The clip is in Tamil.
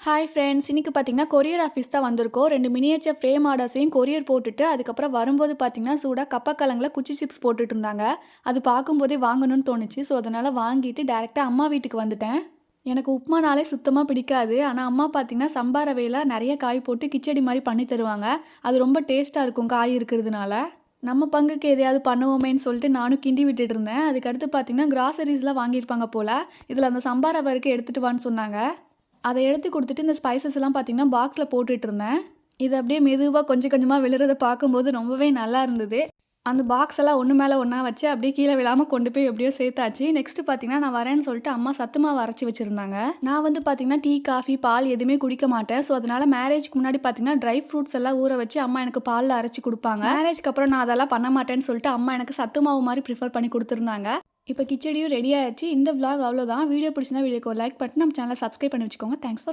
ஹாய் ஃப்ரெண்ட்ஸ், இன்னைக்கு பார்த்தீங்கன்னா கொரியர் ஆஃபீஸ் தான் வந்திருக்கோம். 2 மினியேச்சர் ஃப்ரேம் ஆர்டர்ஸையும் கொரியர் போட்டுட்டு, அதுக்கப்புறம் வரும்போது பார்த்தீங்கன்னா, சூடா கப்பக்கிழங்குல குச்சி சிப்ஸ் போட்டுட்டு இருந்தாங்க. அது பார்க்கும்போதே வாங்கணும்னு தோணுச்சு. ஸோ, அதனால வாங்கிட்டு டைரெக்ட்டா அம்மா வீட்டுக்கு வந்துட்டேன். எனக்கு உப்புமானாலே சுத்தமா பிடிக்காது. ஆனா, அம்மா பார்த்தீங்கன்னா, சம்பா ரவையில நெறைய காய் போட்டு கிச்சடி மாரி பண்ணி தருவாங்க. அது ரொம்ப டேஸ்ட்டா இருக்கும் காய் இருக்கிறதுனால. நம்ம பங்குக்கு எதையாவது பண்ணுவோமேன்னு சொல்லிட்டு நானும் கிண்டி விட்டுட்டு இருந்தேன். அதுக்கடுத்து பார்த்தீங்கன்னா, கிராசரிஸ்லாம் வாங்கியிருப்பாங்க போல. இதில அந்த சம்பா ரவை இருக்கு எடுத்துட்டு வான்னு சொன்னாங்க. அத எடுத்து குடுத்துட்டு, இந்த ஸ்பைசஸ் எல்லாம் பார்த்தீங்கன்னா, பாக்ஸ்ல போட்டுட்ருந்தேன். இது அப்படியே மெதுவா கொஞ்சம் கொஞ்சமா விழுறத பார்க்கும்போது ரொம்பவே நல்லா இருந்தது. அந்த பாக்ஸ் எல்லாம் ஒண்ணு மேல ஒண்ணா வச்சு அப்படியே கீழ விழாம கொண்டு போய் எப்படியோ சேர்த்தாச்சு. நெக்ஸ்ட் பார்த்தீங்கன்னா, நான் வரேன்னு சொல்லிட்டு அம்மா சத்து மாவு அரைச்சு வச்சிருந்தாங்க. நான் வந்து பார்த்தீங்கன்னா, டீ, காஃபி, பால் எதுவுமே குடிக்க மாட்டேன். ஸோ, அதனால மேரேஜ்க்கு முன்னாடி பார்த்தீங்கன்னா, ட்ரை ஃப்ரூட்ஸ் எல்லாம் ஊற வச்சு அம்மா எனக்கு பால்ல அரைச்சு குடுப்பாங்க. மேரேஜ்க்கு அப்புறம் நான் அதெல்லாம் பண்ண மாட்டேன்னு சொல்லிட்டு அம்மா எனக்கு சத்து மாவு மாரி ப்ரிஃபர் பண்ணி குடுத்துருந்தாங்க. இப்ப கிச்சடியும் ரெடி ஆயிருச்சு. இந்த விளாக் அவ்வளோதான். வீடியோ பிடிச்சிருந்தா வீடியோக்கு ஒரு லைக் பண்ணிட்டு நம்ம சேனலை சப்ஸ்கிரைப் பண்ணி வச்சுக்கோங்க. Thanks for